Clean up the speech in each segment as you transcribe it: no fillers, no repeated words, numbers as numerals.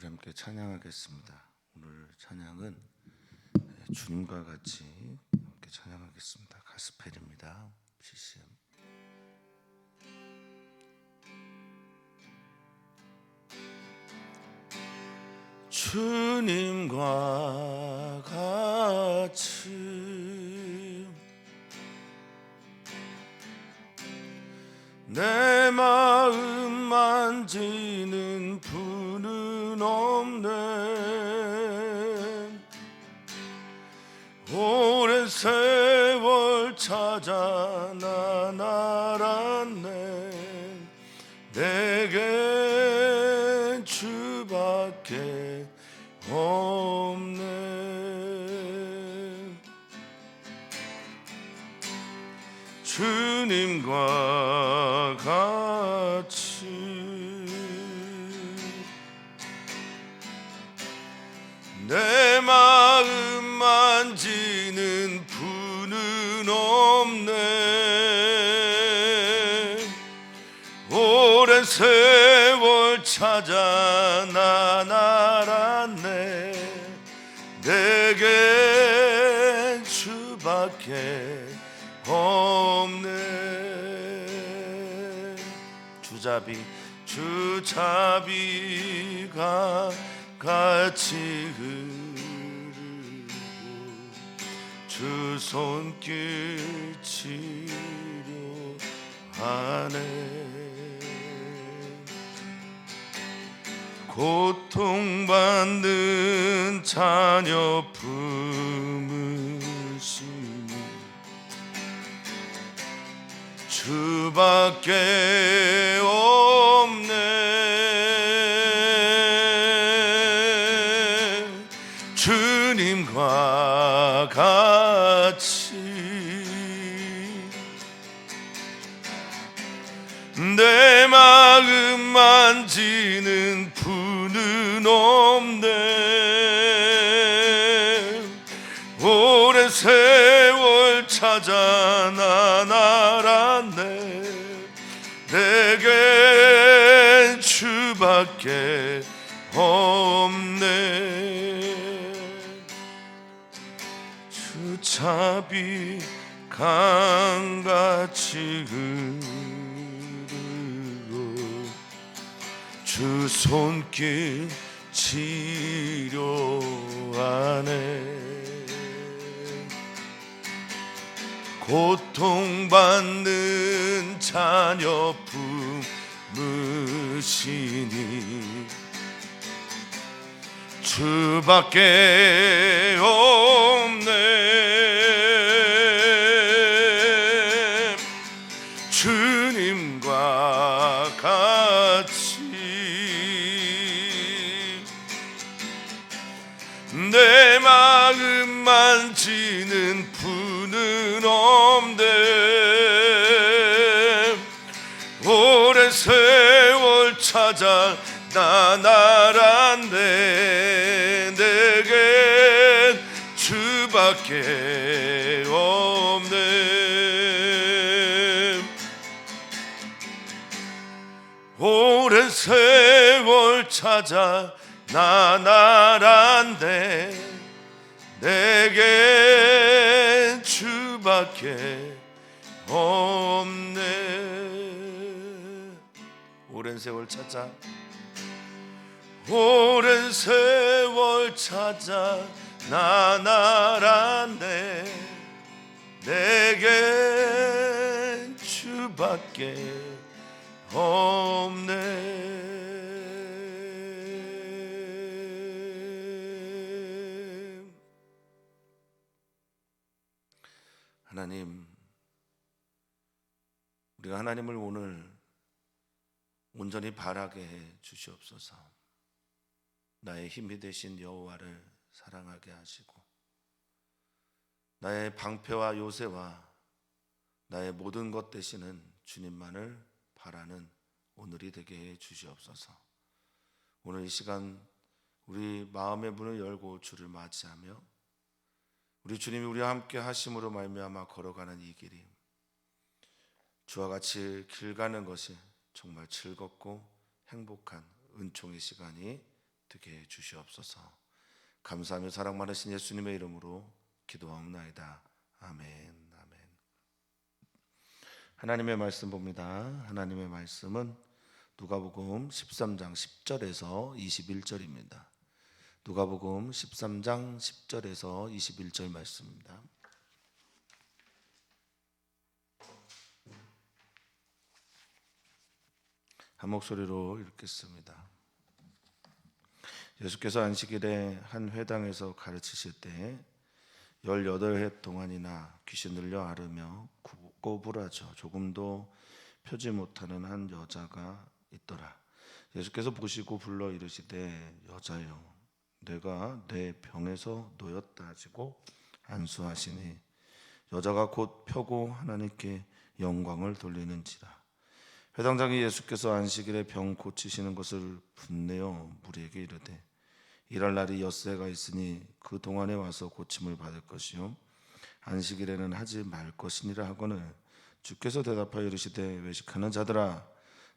우리 함께 찬양하겠습니다. 오늘 찬양은 주님과 같이 함께 찬양하겠습니다. 가스펠입니다. CCM. 주님과 같이 내 마음 만지는 분은 없네. 오랜 세월 찾아 난 알았네. 내겐 주밖에 없네. 주님과 같이 내 마음 만지는 분은 없네. 오랜 세월 찾아 난 알았네. 내겐 주밖에 없네. 주자비가 같이 흐르고 주 손길 치료하네. 고통받는 자녀 품으시니 주밖에 없네. 주님과 같이 내 마음 만지는 분은 없네. 오랜 세월 찾아 난 알았네. 내겐 주밖에 없네. 주자비 강같이 흐르고 주 손길 치료하네. 고통받는 자녀 품으시니 주밖에 없네. 주님과 같이 내 마음 만지는 분은 없네. 오랜 세월 찾아 난 알았네. 내겐 주밖에 없네. 오랜 세월 찾아 난 알았네. 내겐 주밖에 없네. 오랜 세월 찾아 오랜 세월 찾아 난 알았네. 내겐 주밖에 없네. 하나님, 우리가 하나님을 오늘 온전히 바라게 해 주시옵소서. 나의 힘이 되신 여호와를 사랑하게 하시고 나의 방패와 요새와 나의 모든 것 되시는 주님만을 바라는 오늘이 되게 해 주시옵소서. 오늘 이 시간 우리 마음의 문을 열고 주를 맞이하며 우리 주님이 우리와 함께 하심으로 말미암아 걸어가는 이 길이 주와 같이 길 가는 것이 정말 즐겁고 행복한 은총의 시간이 되게 해 주시옵소서. 감사하며 사랑 많으신 예수님의 이름으로 기도하옵나이다. 아멘. 아멘. 하나님의 말씀 봅니다. 하나님의 말씀은 누가복음 13장 10절에서 21절입니다. 누가복음 13장 10절에서 21절 말씀입니다. 한 목소리로 읽겠습니다. 예수께서 안식일에 한 회당에서 가르치실 때 18해 동안이나 귀신 들려 앓으며 꼬부라져 조금도 펴지 못하는 한 여자가 있더라. 예수께서 보시고 불러 이르시되 여자여 내가 내 병에서 놓였다 하시고 안수하시니 여자가 곧 펴고 하나님께 영광을 돌리는지라. 회당장이 예수께서 안식일에 병 고치시는 것을 분내어 무리에게 이르되 일할 날이 엿새가 있으니 그 동안에 와서 고침을 받을 것이요 안식일에는 하지 말 것이니라 하거늘 주께서 대답하여 이르시되 외식하는 자들아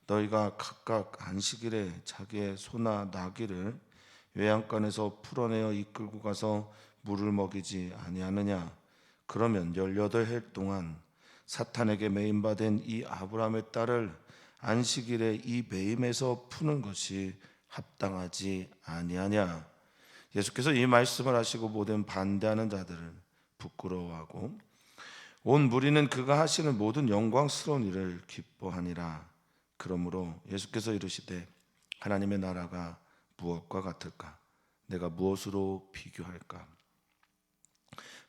너희가 각각 안식일에 자기의 소나 나귀를 외양간에서 풀어내어 이끌고 가서 물을 먹이지 아니하느냐. 그러면 18해 동안 사탄에게 매임받은 이 아브라함의 딸을 안식일에 이 매임에서 푸는 것이 합당하지 아니하냐. 예수께서 이 말씀을 하시고 모든 반대하는 자들을 부끄러워하고 온 무리는 그가 하시는 모든 영광스러운 일을 기뻐하니라. 그러므로 예수께서 이르시되 하나님의 나라가 무엇과 같을까? 내가 무엇으로 비교할까?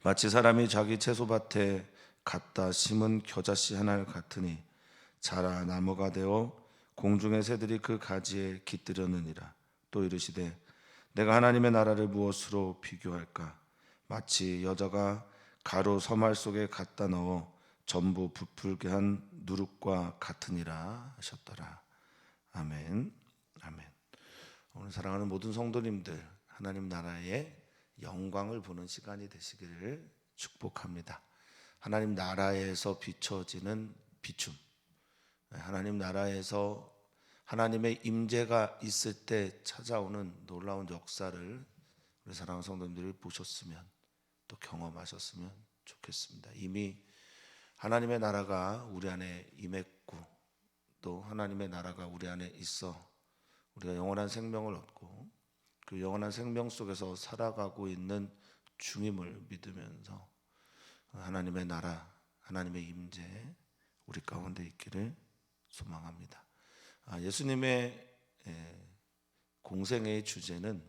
마치 사람이 자기 채소밭에 갖다 심은 겨자씨 하나를 같으니 자라 나무가 되어 공중의 새들이 그 가지에 깃들였느니라. 또 이르시되 내가 하나님의 나라를 무엇으로 비교할까? 마치 여자가 가루 서말 속에 갖다 넣어 전부 부풀게 한 누룩과 같으니라 하셨더라. 아멘. 아멘. 오늘 사랑하는 모든 성도님들, 하나님 나라의 영광을 보는 시간이 되시기를 축복합니다. 하나님 나라에서 비춰지는 비춤, 하나님 나라에서 하나님의 임재가 있을 때 찾아오는 놀라운 역사를 우리 사랑하는 성도님들이 보셨으면 또 경험하셨으면 좋겠습니다. 이미 하나님의 나라가 우리 안에 임했고 또 하나님의 나라가 우리 안에 있어 우리가 영원한 생명을 얻고 그 영원한 생명 속에서 살아가고 있는 중임을 믿으면서 하나님의 나라, 하나님의 임재 우리 가운데 있기를 소망합니다. 예수님의 공생의 주제는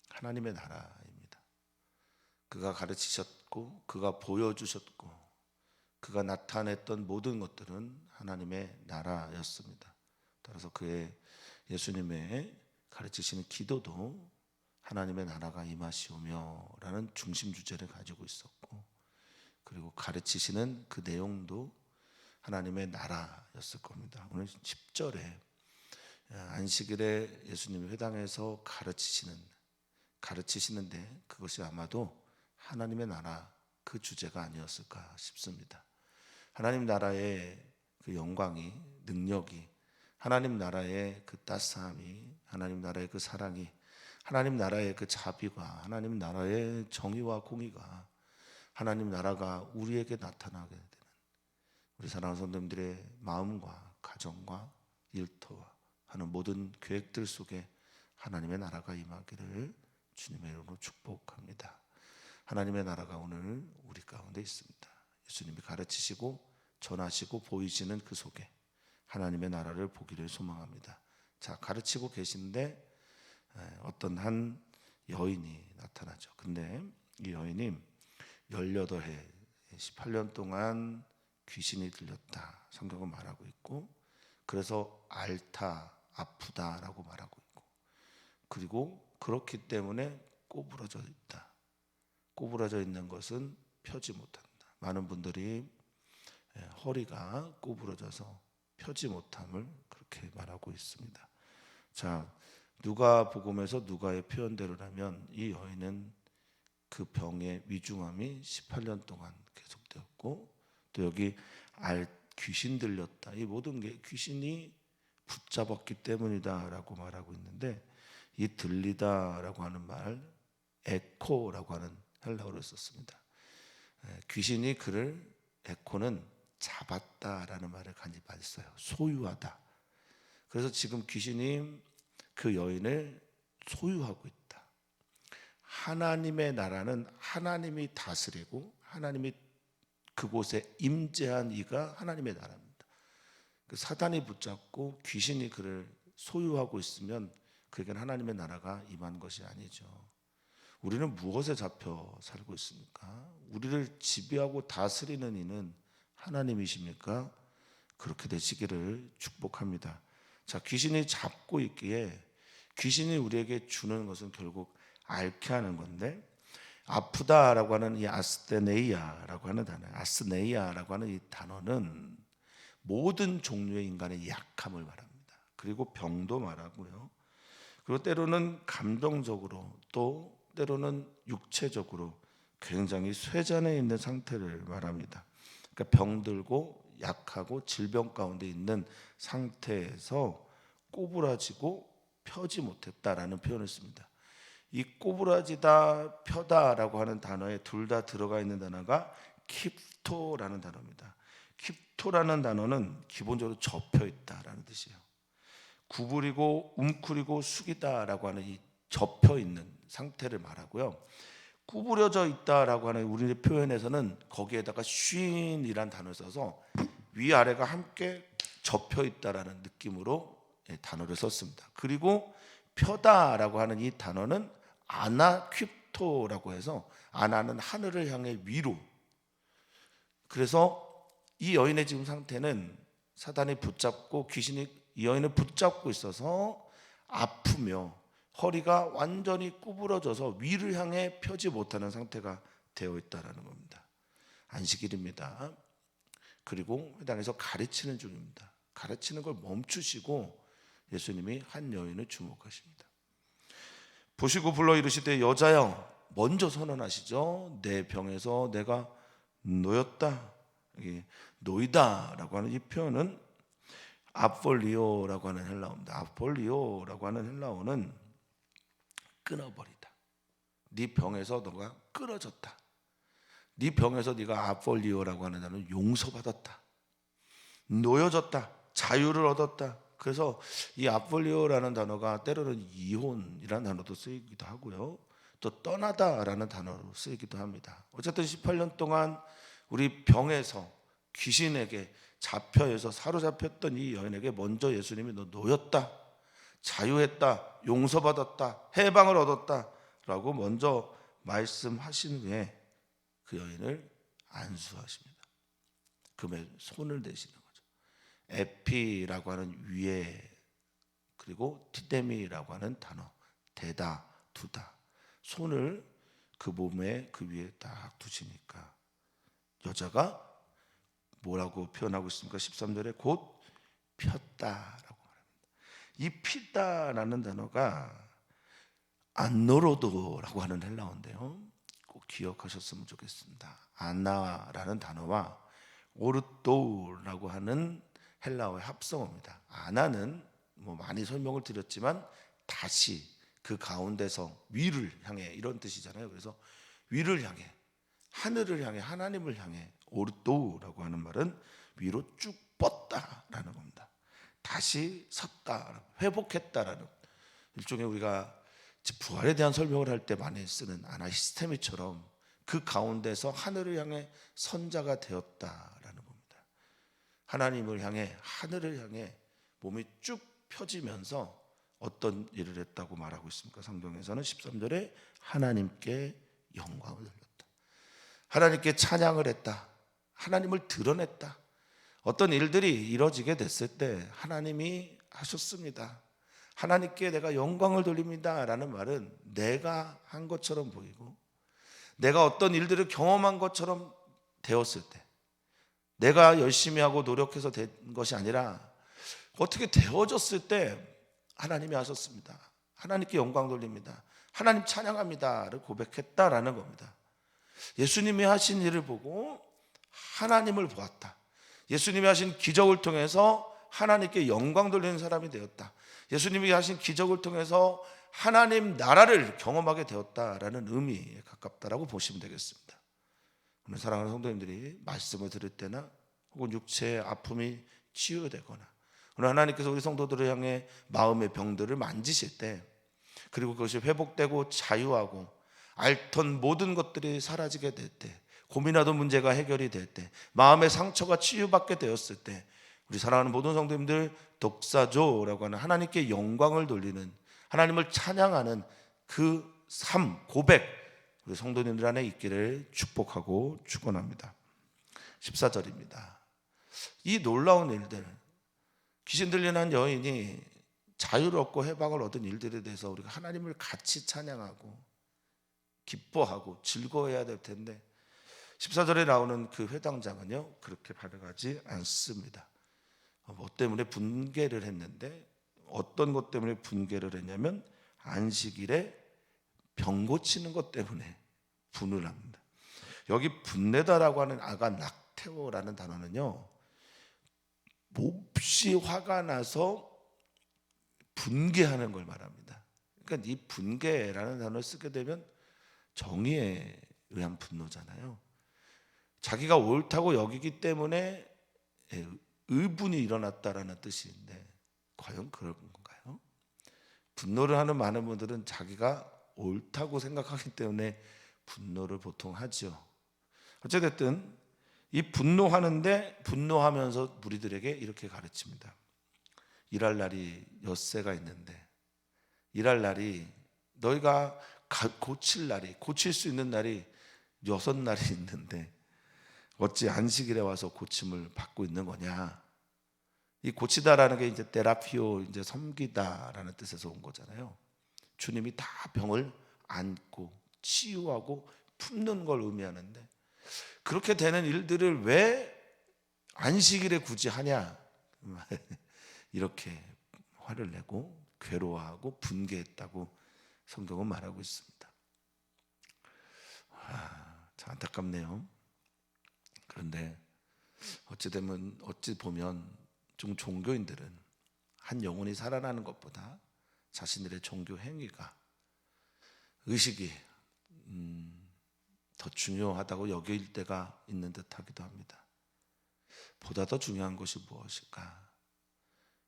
하나님의 나라입니다. 그가 가르치셨고 그가 보여주셨고 그가 나타냈던 모든 것들은 하나님의 나라였습니다. 따라서 그의 예수님의 가르치시는 기도도 하나님의 나라가 임하시오며 라는 중심 주제를 가지고 있었고 그리고 가르치시는 그 내용도 하나님의 나라였을 겁니다. 오늘 10절에 안식일에 예수님이 회당에서 가르치시는데 그것이 아마도 하나님의 나라 그 주제가 아니었을까 싶습니다. 하나님 나라의 그 영광이, 능력이, 하나님 나라의 그 따스함이, 하나님 나라의 그 사랑이, 하나님 나라의 그 자비가, 하나님 나라의 정의와 공의가, 하나님 나라가 우리에게 나타나게 되는 우리 사랑하는 성도님들의 마음과 가정과 일터와 하는 모든 계획들 속에 하나님의 나라가 임하기를 주님의 이름으로 축복합니다. 하나님의 나라가 오늘 우리 가운데 있습니다. 예수님이 가르치시고 전하시고 보이시는 그 속에 하나님의 나라를 보기를 소망합니다. 자, 가르치고 계신데 어떤 한 여인이 나타나죠. 근데 이 여인이 18해 18년 동안 귀신이 들렸다 성경은 말하고 있고 그래서 앓다 아프다라고 말하고 있고 그리고 그렇기 때문에 꼬부라져 있다. 꼬부라져 있는 것은 펴지 못한다. 많은 분들이 허리가 꼬부러져서 펴지 못함을 그렇게 말하고 있습니다. 자, 누가복음에서 누가의 표현대로라면 이 여인은 그 병의 위중함이 18년 동안 계속되었고 또 여기 귀신 들렸다. 이 모든 게 귀신이 붙잡았기 때문이다라고 말하고 있는데 이 들리다라고 하는 말 에코라고 하는 헬라어를 썼습니다. 귀신이 그를 에코는 잡았다라는 말을 간접했어요. 소유하다. 그래서 지금 귀신이 그 여인을 소유하고 있다. 하나님의 나라는 하나님이 다스리고 하나님이 그곳에 임재한 이가 하나님의 나라입니다. 그 사단이 붙잡고 귀신이 그를 소유하고 있으면 그에게는 하나님의 나라가 임한 것이 아니죠. 우리는 무엇에 잡혀 살고 있습니까? 우리를 지배하고 다스리는 이는 하나님이십니까? 그렇게 되시기를 축복합니다. 자, 귀신이 잡고 있기에 귀신이 우리에게 주는 것은 결국 앓게 하는 건데, 아프다라고 하는 이 아스테네이아라고 하는 단어, 아스네이아라고 하는 이 단어는 모든 종류의 인간의 약함을 말합니다. 그리고 병도 말하고요. 그리고 때로는 감정적으로 또 때로는 육체적으로 굉장히 쇠잔해 있는 상태를 말합니다. 그러니까 병들고 약하고 질병 가운데 있는 상태에서 꼬부라지고 펴지 못했다라는 표현을 씁니다. 이 꼬부라지다 펴다라고 하는 단어에 둘 다 들어가 있는 단어가 킵토라는 단어입니다. 킵토라는 단어는 기본적으로 접혀 있다라는 뜻이에요. 구부리고 웅크리고 숙이다라고 하는 이 접혀 있는 상태를 말하고요. 구부려져 있다라고 하는 우리의 표현에서는 거기에다가 쉰이란 단어를 써서 위아래가 함께 접혀 있다라는 느낌으로 단어를 썼습니다. 그리고 펴다라고 하는 이 단어는 아나퀴토라고 해서 아나는 하늘을 향해 위로. 그래서 이 여인의 지금 상태는 사단이 붙잡고 귀신이 이 여인을 붙잡고 있어서 아프며 허리가 완전히 구부러져서 위를 향해 펴지 못하는 상태가 되어 있다는 겁니다. 안식일입니다. 그리고 회당에서 가르치는 중입니다. 가르치는 걸 멈추시고 예수님이 한 여인을 주목하십니다. 보시고 불러 이르시되 여자여, 먼저 선언하시죠. 내 병에서 내가 놓였다. 놓이다라고 하는 이 표현은 아폴리오라고 하는 헬라어입니다. 아폴리오라고 하는 헬라어는 끊어버리다. 네 병에서 너가 끊어졌다. 네 병에서 네가 아폴리오라고 하는 단어는 용서받았다. 놓여졌다. 자유를 얻었다. 그래서 이 아폴리오라는 단어가 때로는 이혼이라는 단어도 쓰이기도 하고요. 또 떠나다라는 단어로 쓰이기도 합니다. 어쨌든 18년 동안 우리 병에서 귀신에게 잡혀서 사로잡혔던 이 여인에게 먼저 예수님이 너 놓였다, 자유했다, 용서받았다, 해방을 얻었다 라고 먼저 말씀하신 후에 그 여인을 안수하십니다. 그의 손을 대시는 거죠. 에피라고 하는 위에, 그리고 티데미라고 하는 단어, 대다, 두다, 손을 그 몸에 그 위에 딱 두시니까 여자가 뭐라고 표현하고 있습니까? 13절에 곧 폈다라고 말합니다. 이 피다라는 단어가 안노로도라고 하는 헬라어인데요, 꼭 기억하셨으면 좋겠습니다. 아나라는 단어와 오르도라고 하는 헬라어의 합성어입니다. 아나는 뭐 많이 설명을 드렸지만 다시 그 가운데서 위를 향해 이런 뜻이잖아요. 그래서 위를 향해, 하늘을 향해, 하나님을 향해. 오르도라고 하는 말은 위로 쭉 뻗다라는 겁니다. 다시 섰다, 회복했다라는, 일종의 우리가 부활에 대한 설명을 할 때 많이 쓰는 아나시스테미처럼 그 가운데서 하늘을 향해 선자가 되었다라는 겁니다. 하나님을 향해, 하늘을 향해 몸이 쭉 펴지면서 어떤 일을 했다고 말하고 있습니까? 성경에서는 13절에 하나님께 영광을 돌렸다, 하나님께 찬양을 했다, 하나님을 드러냈다. 어떤 일들이 이루어지게 됐을 때 하나님이 하셨습니다, 하나님께 내가 영광을 돌립니다 라는 말은 내가 한 것처럼 보이고, 내가 어떤 일들을 경험한 것처럼 되었을 때, 내가 열심히 하고 노력해서 된 것이 아니라 어떻게 되어졌을 때 하나님이 하셨습니다, 하나님께 영광 돌립니다, 하나님 찬양합니다를 고백했다라는 겁니다. 예수님이 하신 일을 보고 하나님을 보았다. 예수님이 하신 기적을 통해서 하나님께 영광 돌리는 사람이 되었다. 예수님이 하신 기적을 통해서 하나님 나라를 경험하게 되었다라는 의미에 가깝다라고 보시면 되겠습니다. 오늘 사랑하는 성도님들이 말씀을 들을 때나 혹은 육체의 아픔이 치유되거나 오늘 하나님께서 우리 성도들을 향해 마음의 병들을 만지실 때 그리고 그것이 회복되고 자유하고 앓던 모든 것들이 사라지게 될 때 고민하던 문제가 해결이 될 때 마음의 상처가 치유받게 되었을 때 우리 사랑하는 모든 성도님들 독사조라고 하는 하나님께 영광을 돌리는 하나님을 찬양하는 그 삶, 고백 우리 성도님들 안에 있기를 축복하고 축원합니다. 14절입니다. 이 놀라운 일들 귀신 들린 한 여인이 자유를 얻고 해방을 얻은 일들에 대해서 우리가 하나님을 같이 찬양하고 기뻐하고 즐거워해야 될 텐데 14절에 나오는 그 회당장은요 그렇게 반응하지 않습니다. 뭐 때문에 분개를 했는데 어떤 것 때문에 분개를 했냐면 안식일에 병 고치는 것 때문에 분을 합니다. 여기 분내다라고 하는 아가 낙테오라는 단어는요 몹시 화가 나서 분개하는 걸 말합니다. 그러니까 이 분개라는 단어를 쓰게 되면 정의에 의한 분노잖아요. 자기가 옳다고 여기기 때문에 의분이 일어났다라는 뜻인데 과연 그런 건가요? 분노를 하는 많은 분들은 자기가 옳다고 생각하기 때문에 분노를 보통 하죠. 어쨌든 이 분노하는데 분노하면서 무리들에게 이렇게 가르칩니다. 일할 날이 엿새가 있는데 일할 날이 너희가 고칠 날이 고칠 수 있는 날이 6날이 있는데 어찌 안식일에 와서 고침을 받고 있는 거냐? 이 고치다라는 게 이제 테라피오 이제 섬기다라는 뜻에서 온 거잖아요. 주님이 다 병을 안고 치유하고 품는 걸 의미하는데 그렇게 되는 일들을 왜 안식일에 굳이 하냐? 이렇게 화를 내고 괴로워하고 분개했다고 성경은 말하고 있습니다. 참 안타깝네요. 그런데 어찌 보면 좀 종교인들은 한 영혼이 살아나는 것보다 자신들의 종교 행위가 의식이 더 중요하다고 여길 때가 있는 듯하기도 합니다. 보다 더 중요한 것이 무엇일까?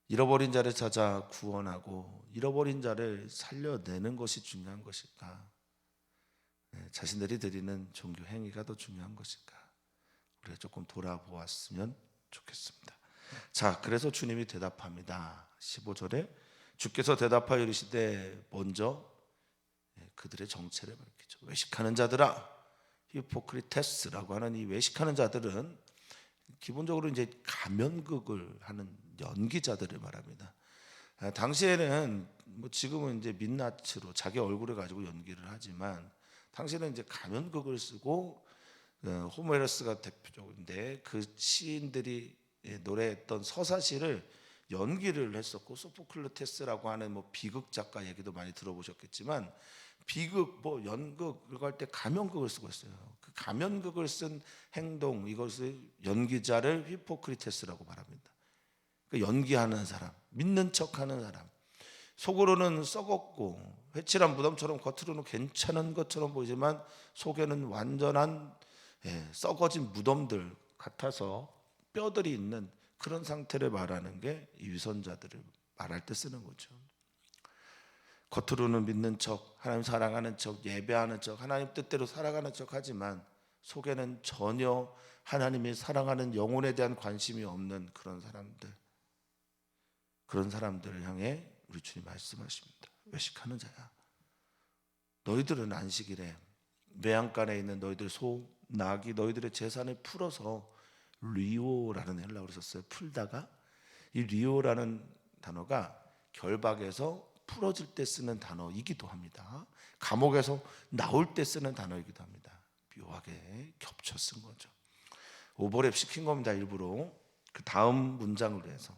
잃어버린 자를 찾아 구원하고 잃어버린 자를 살려내는 것이 중요한 것일까? 자신들이 드리는 종교 행위가 더 중요한 것일까? 우리가 조금 돌아보았으면 좋겠습니다. 자, 그래서 주님이 대답합니다. 15절에 주께서 대답하여 이르시되 먼저 그들의 정체를 밝히죠. 외식하는 자들아, 히포크리테스라고 하는 이 외식하는 자들은 기본적으로 이제 가면극을 하는 연기자들을 말합니다. 당시에는 뭐 지금은 이제 민낯으로 자기 얼굴을 가지고 연기를 하지만 당시에는 이제 가면극을 쓰고 호메로스가 대표적인데 그 시인들이 노래했던 서사시를 연기를 했었고 소포클레테스라고 하는 뭐 비극 작가 얘기도 많이 들어보셨겠지만 비극 뭐 연극 이거 할 때 가면극을 쓰고 있어요. 그 가면극을 쓴 행동 이것을 연기자를 히포크리테스라고 말합니다. 그 연기하는 사람, 믿는 척하는 사람, 속으로는 썩었고 회칠한 무덤처럼 겉으로는 괜찮은 것처럼 보이지만 속에는 완전한 썩어진 무덤들 같아서 뼈들이 있는 그런 상태를 말하는 게 이 위선자들을 말할 때 쓰는 거죠. 겉으로는 믿는 척, 하나님 사랑하는 척, 예배하는 척, 하나님 뜻대로 살아가는 척 하지만 속에는 전혀 하나님이 사랑하는 영혼에 대한 관심이 없는 그런 사람들을 향해 우리 주님 말씀하십니다. 외식하는 자야, 너희들은 안식일에 매양간에 있는 너희들 소, 나귀, 너희들의 재산을 풀어서 리오라는 헬라어로 썼어요. 풀다가 이 리오라는 단어가 결박에서 풀어질 때 쓰는 단어이기도 합니다. 감옥에서 나올 때 쓰는 단어이기도 합니다. 묘하게 겹쳐 쓴 거죠. 오버랩 시킨 겁니다. 일부러 그 다음 문장을 위해서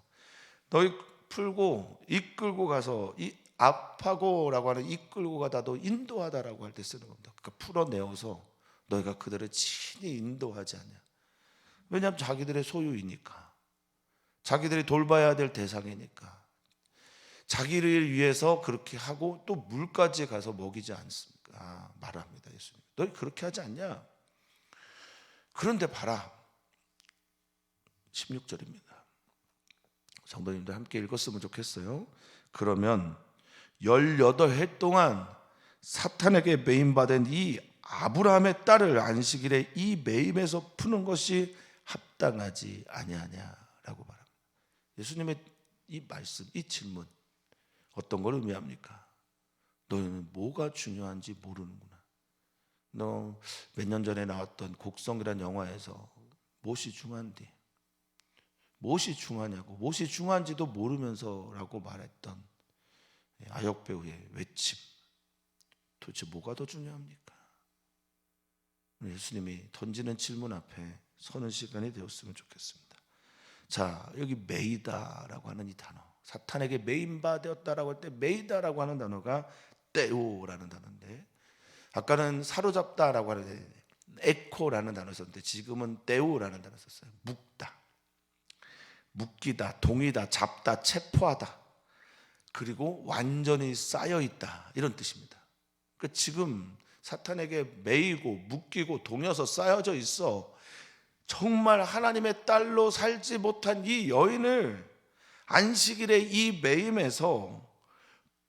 너희 풀고 이끌고 가서 이 압하고라고 하는 이끌고 가다도 인도하다라고 할 때 쓰는 겁니다. 그러니까 풀어내어서 너희가 그들을 친히 인도하지 않냐. 왜냐하면 자기들의 소유이니까, 자기들이 돌봐야 될 대상이니까, 자기를 위해서 그렇게 하고 또 물까지 가서 먹이지 않습니까? 말합니다. 예수님, 너희 그렇게 하지 않냐? 그런데 봐라, 16절입니다. 성도님들 함께 읽었으면 좋겠어요. 그러면 18해 동안 사탄에게 매임받은 이 아브라함의 딸을 안식일에 이 매임에서 푸는 것이 합당하지 아니하냐라고 말합니다. 예수님의 이 말씀, 이 질문 어떤 걸 의미합니까? 너는 뭐가 중요한지 모르는구나. 너 몇 년 전에 나왔던 곡성이라는 영화에서 무엇이 중요한디? 무엇이 중요하냐고, 무엇이 중요한지도 모르면서라고 말했던 아역 배우의 외침, 도대체 뭐가 더 중요합니까? 예수님이 던지는 질문 앞에 서는 시간이 되었으면 좋겠습니다. 자, 여기 매이다라고 하는 이 단어, 사탄에게 매임받았다라고 할 때 매이다라고 하는 단어가 떼오라는 단어인데, 아까는 사로잡다라고 하는 에코라는 단어 썼는데 지금은 떼오라는 단어 썼어요. 묶다, 묶이다, 동이다, 잡다, 체포하다, 그리고 완전히 쌓여있다, 이런 뜻입니다. 그러니까 지금 사탄에게 매이고 묶이고 동여서 쌓여져 있어. 정말 하나님의 딸로 살지 못한 이 여인을 안식일의 이 매임에서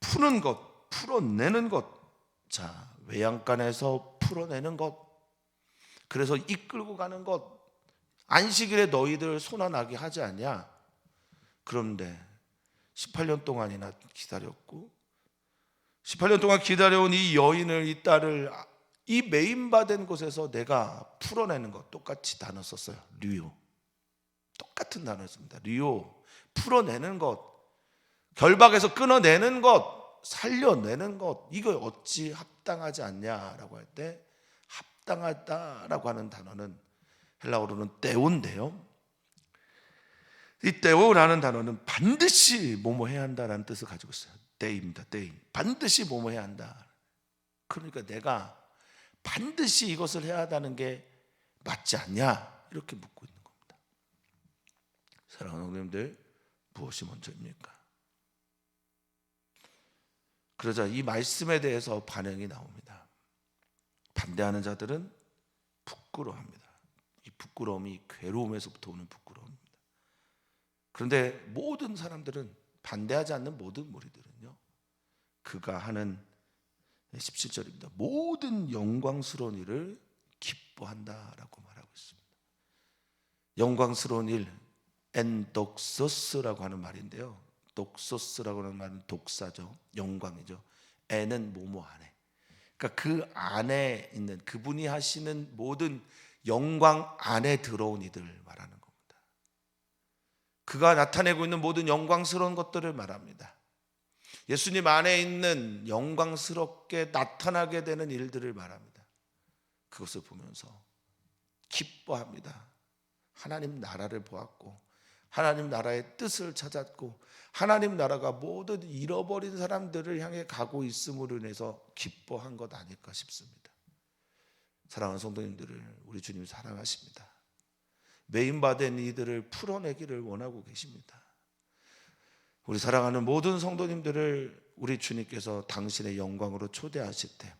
푸는 것, 풀어내는 것. 자, 외양간에서 풀어내는 것, 그래서 이끌고 가는 것. 안식일에 너희들 손아나게 하지 않냐? 그런데 18년 동안이나 기다렸고, 18년 동안 기다려온 이 여인을, 이 딸을 이 매임받은 곳에서 내가 풀어내는 것. 똑같이 단어 썼어요. 류요. 똑같은 단어였습니다. 류요. 풀어내는 것, 결박에서 끊어내는 것, 살려내는 것. 이거 어찌 합당하지 않냐라고 할 때, 합당하다라고 하는 단어는 헬라어로는 떼오인데요, 이 떼오라는 단어는 반드시 뭐뭐 해야 한다라는 뜻을 가지고 있어요. 떼입니다. 떼. 반드시 뭐뭐 해야 한다. 그러니까 내가 반드시 이것을 해야 한다는 게 맞지 않냐, 이렇게 묻고 있는 겁니다. 사랑하는 성도님들, 무엇이 먼저입니까? 그러자 이 말씀에 대해서 반응이 나옵니다. 반대하는 자들은 부끄러워합니다. 이 부끄러움이 괴로움에서부터 오는 부끄러움입니다. 그런데 모든 사람들은, 반대하지 않는 모든 무리들은요, 그가 하는 17절입니다. 모든 영광스러운 일을 기뻐한다라고 말하고 있습니다. 영광스러운 일, 엔독소스라고 하는 말인데요, 독소스라고 하는 말은 독사죠. 영광이죠. 에는 뭐뭐 안에, 그러니까 그 안에 있는, 그분이 하시는 모든 영광 안에 들어온 이들 말하는 겁니다. 그가 나타내고 있는 모든 영광스러운 것들을 말합니다. 예수님 안에 있는 영광스럽게 나타나게 되는 일들을 말합니다. 그것을 보면서 기뻐합니다. 하나님 나라를 보았고, 하나님 나라의 뜻을 찾았고, 하나님 나라가 모든 잃어버린 사람들을 향해 가고 있음으로 인해서 기뻐한 것 아닐까 싶습니다. 사랑하는 성도님들을 우리 주님이 사랑하십니다. 매임받은 이들을 풀어내기를 원하고 계십니다. 우리 사랑하는 모든 성도님들을 우리 주님께서 당신의 영광으로 초대하실 때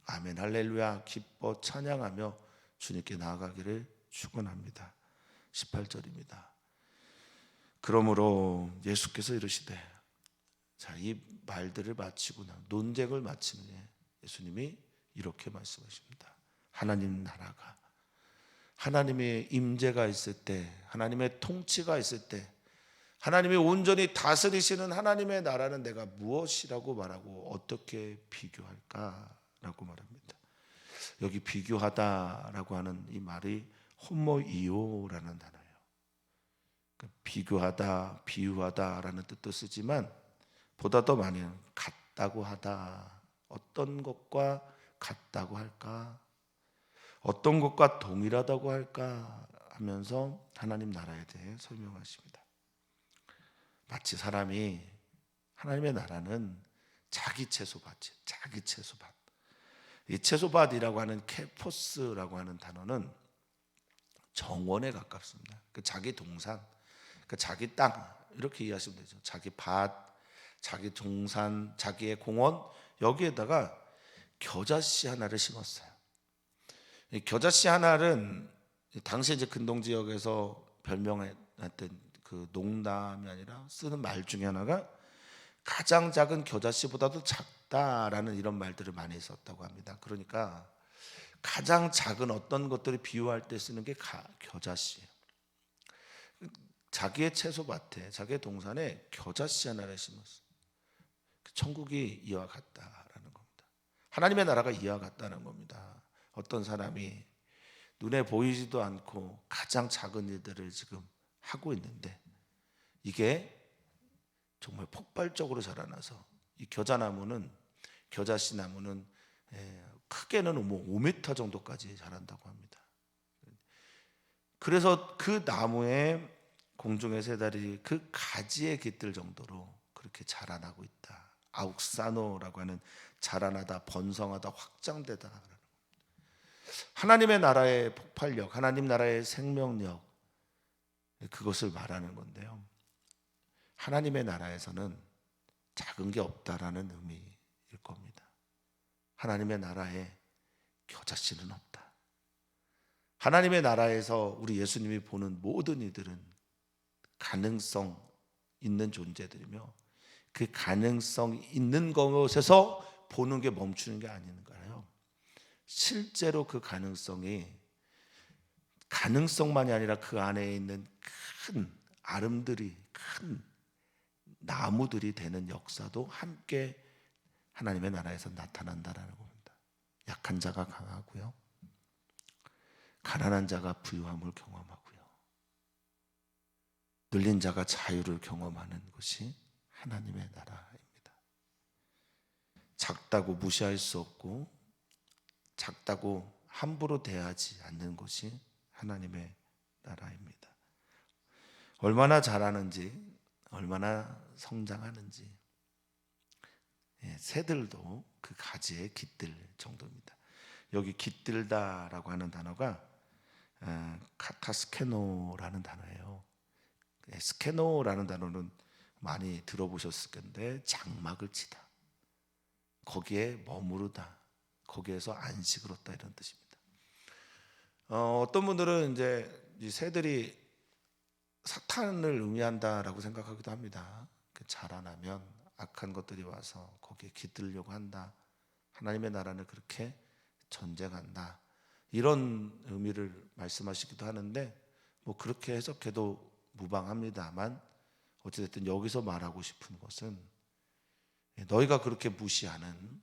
아멘 할렐루야 기뻐 찬양하며 주님께 나아가기를 축원합니다. 18절입니다. 그러므로 예수께서 이르시되, 자, 이 말들을 마치고 논쟁을 마치는 예수님이 이렇게 말씀하십니다. 하나님 나라가, 하나님의 임재가 있을 때, 하나님의 통치가 있을 때, 하나님이 온전히 다스리시는 하나님의 나라는 내가 무엇이라고 말하고 어떻게 비교할까라고 말합니다. 여기 비교하다라고 하는 이 말이 호모이오라는 단어예요. 비교하다, 비유하다라는 뜻도 쓰지만 보다 더 많이 같다고 하다. 어떤 것과 같다고 할까? 어떤 것과 동일하다고 할까? 하면서 하나님 나라에 대해 설명하십니다. 마치 사람이, 하나님의 나라는 자기 채소밭이에요. 자기 채소밭. 이 채소밭이라고 하는 케포스라고 하는 단어는 정원에 가깝습니다. 그 자기 동산, 그 자기 땅, 이렇게 이해하시면 되죠. 자기 밭, 자기 동산, 자기의 공원 여기에다가 겨자씨 하나를 심었어요. 이 겨자씨 하나는 당시 이제 근동 지역에서 별명했던 그 농담이 아니라 쓰는 말 중에 하나가 가장 작은 겨자씨보다도 작다라는 이런 말들을 많이 썼다고 합니다. 그러니까 가장 작은 어떤 것들을 비유할 때 쓰는 게 겨자씨예요. 자기의 채소밭에, 자기의 동산에 겨자씨 하나를 심었어요. 천국이 이와 같다라는 겁니다. 하나님의 나라가 이와 같다는 겁니다. 어떤 사람이 눈에 보이지도 않고 가장 작은 일들을 지금 하고 있는데 이게 정말 폭발적으로 자라나서 이 겨자씨 나무는 크게는 뭐 5m 정도까지 자란다고 합니다. 그래서 그 나무에 공중의 새달이 그 가지에 깃들 정도로 그렇게 자라나고 있다. 아욱사노라고 하는 자라나다, 번성하다, 확장되다. 하나님의 나라의 폭발력, 하나님 나라의 생명력, 그것을 말하는 건데요. 하나님의 나라에서는 작은 게 없다라는 의미일 겁니다. 하나님의 나라에 겨자씨는 없다. 하나님의 나라에서 우리 예수님이 보는 모든 이들은 가능성 있는 존재들이며 그 가능성 있는 것에서 보는 게 멈추는 게 아닌 거예요. 실제로 그 가능성만이 아니라 그 안에 있는 큰 아름들이, 큰 나무들이 되는 역사도 함께 하나님의 나라에서 나타난다라는 겁니다. 약한 자가 강하고요, 가난한 자가 부유함을 경험하고요, 눌린 자가 자유를 경험하는 것이 하나님의 나라입니다. 작다고 무시할 수 없고 작다고 함부로 대하지 않는 것이 하나님의 나라입니다. 얼마나 잘하는지, 얼마나 성장하는지 새들도 그 가지에 깃들 정도입니다. 여기 깃들다라고 하는 단어가 카타스케노라는 단어예요. 스케노라는 단어는 많이 들어보셨을 건데 장막을 치다, 거기에 머무르다, 거기에서 안식을 얻다 이런 뜻입니다. 어떤 분들은 이제 이 새들이 사탄을 의미한다라고 생각하기도 합니다. 자라나면 악한 것들이 와서 거기에 깃들려고 한다, 하나님의 나라는 그렇게 전쟁한다, 이런 의미를 말씀하시기도 하는데 뭐 그렇게 해석해도 무방합니다만 어찌됐든 여기서 말하고 싶은 것은 너희가 그렇게 무시하는,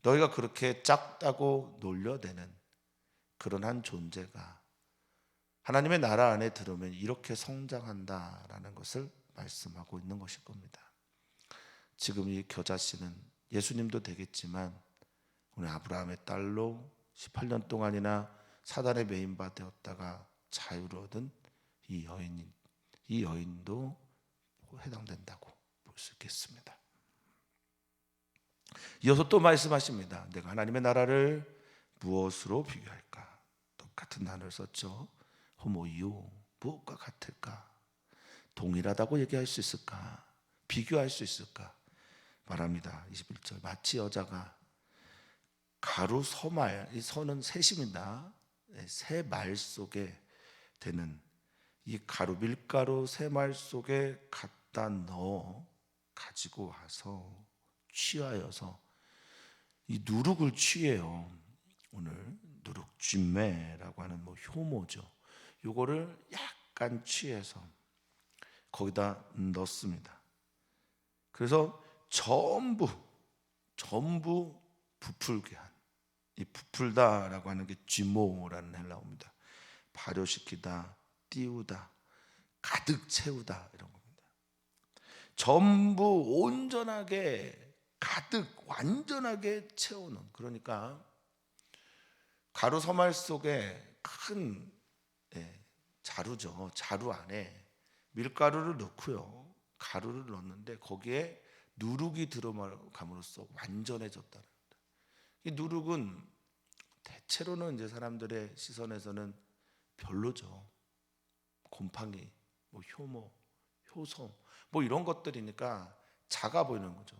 너희가 그렇게 작다고 놀려대는 그런 한 존재가 하나님의 나라 안에 들어오면 이렇게 성장한다라는 것을 말씀하고 있는 것일 겁니다. 지금 이 겨자씨는 예수님도 되겠지만 오늘 아브라함의 딸로 18년 동안이나 사단의 메인바 되었다가 자유를 얻은 이 여인도 해당된다고 볼 수 있겠습니다. 이어서 또 말씀하십니다. 내가 하나님의 나라를 무엇으로 비교할까? 똑같은 단어를 썼죠. 호모이오, 무엇과 같을까? 동일하다고 얘기할 수 있을까? 비교할 수 있을까? 말합니다. 21절, 마치 여자가 가루 서말, 이 서는 새입니다. 새 말 속에 되는 이 가루, 밀가루 새말 속에 갖다 넣어 가지고 와서 취하여서 이 누룩을 취해요. 오늘 누룩 쥐매라고 하는 뭐 효모죠. 요거를 약간 취해서 거기다 넣습니다. 그래서 전부 부풀게 한, 이 부풀다라고 하는 게 쥐모라는 헬라어입니다. 발효시키다, 띄우다, 가득 채우다 이런 겁니다. 전부 온전하게 가득 완전하게 채우는, 그러니까 가루 서말 속에 큰 자루죠. 자루 안에 밀가루를 넣고요, 가루를 넣는데 거기에 누룩이 들어감으로써 완전해졌다는 겁니다. 이 누룩은 대체로는 이제 사람들의 시선에서는 별로죠. 곰팡이, 뭐 효모, 효소, 뭐 이런 것들이니까 작아 보이는 거죠.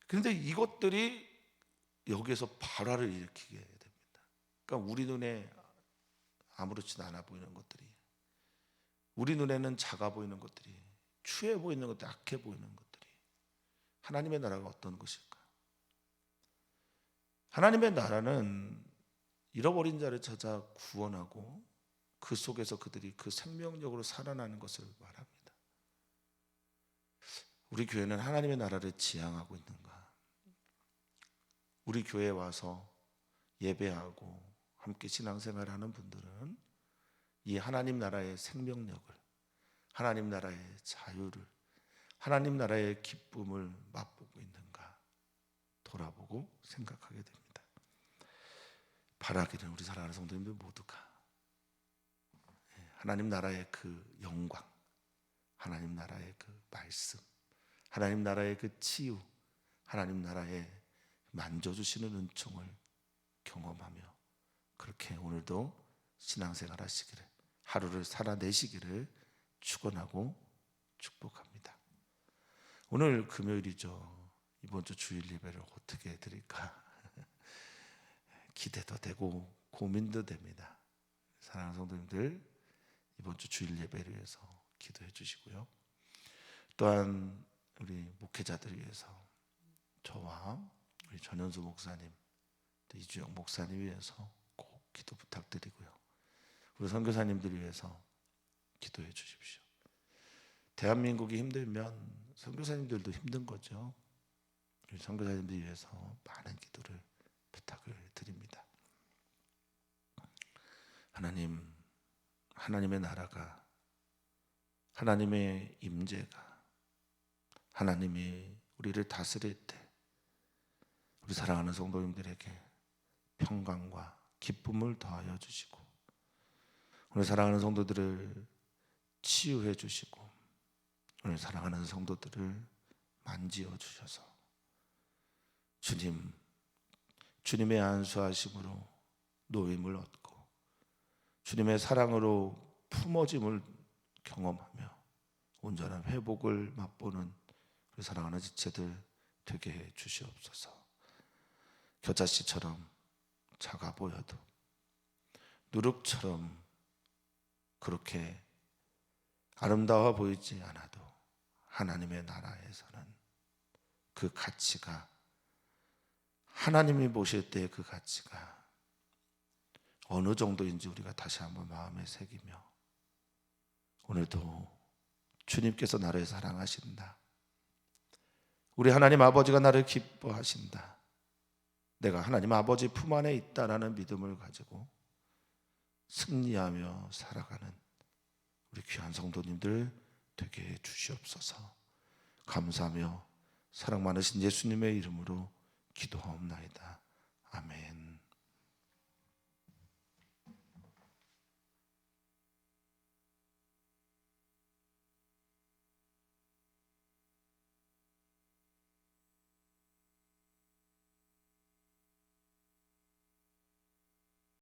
그런데 이것들이 여기에서 발화를 일으키게 됩니다. 그러니까 우리 눈에 아무렇지도 않아 보이는 것들이, 우리 눈에는 작아 보이는 것들이, 추해 보이는 것들이, 악해 보이는 것들이 하나님의 나라가 어떤 것일까? 하나님의 나라는 잃어버린 자를 찾아 구원하고 그 속에서 그들이 그 생명력으로 살아나는 것을 말합니다. 우리 교회는 하나님의 나라를 지향하고 있는가? 우리 교회에 와서 예배하고 함께 신앙생활하는 분들은 이 하나님 나라의 생명력을, 하나님 나라의 자유를, 하나님 나라의 기쁨을 맛보고 있는가 돌아보고 생각하게 됩니다. 바라기는 우리 사랑하는 성도님들 모두가 하나님 나라의 그 영광, 하나님 나라의 그 말씀, 하나님 나라의 그 치유, 하나님 나라의 만져주시는 은총을 경험하며 그렇게 오늘도 신앙생활 하시기를, 하루를 살아내시기를 축원하고 축복합니다. 오늘 금요일이죠. 이번 주 주일 예배를 어떻게 드릴까 기대도 되고 고민도 됩니다. 사랑하는 성도님들, 이번 주 주일 예배를 위해서 기도해 주시고요. 또한 우리 목회자들 위해서 저와 우리 전현수 목사님, 또 이주영 목사님 위해서 꼭 기도 부탁드리고요. 우리 선교사님들 위해서 기도해 주십시오. 대한민국이 힘들면 선교사님들도 힘든 거죠. 우리 선교사님들 위해서 많은 기도를 부탁을 드립니다. 하나님, 하나님의 나라가, 하나님의 임재가, 하나님이 우리를 다스릴 때 우리 사랑하는 성도님들에게 평강과 기쁨을 더하여 주시고, 우리 사랑하는 성도들을 치유해 주시고, 우리 사랑하는 성도들을 만지어 주셔서 주님의 안수하심으로 노임을 얻고 주님의 사랑으로 품어짐을 경험하며 온전한 회복을 맛보는 우리 사랑하는 지체들 되게 해 주시옵소서. 겨자씨처럼 작아 보여도, 누룩처럼 그렇게 아름다워 보이지 않아도 하나님의 나라에서는 그 가치가, 하나님이 보실 때 그 가치가 어느 정도인지 우리가 다시 한번 마음에 새기며, 오늘도 주님께서 나를 사랑하신다, 우리 하나님 아버지가 나를 기뻐하신다, 내가 하나님 아버지 품 안에 있다라는 믿음을 가지고 승리하며 살아가는 우리 귀한 성도님들 되게 해 주시옵소서. 감사하며 사랑 많으신 예수님의 이름으로 기도하옵나이다.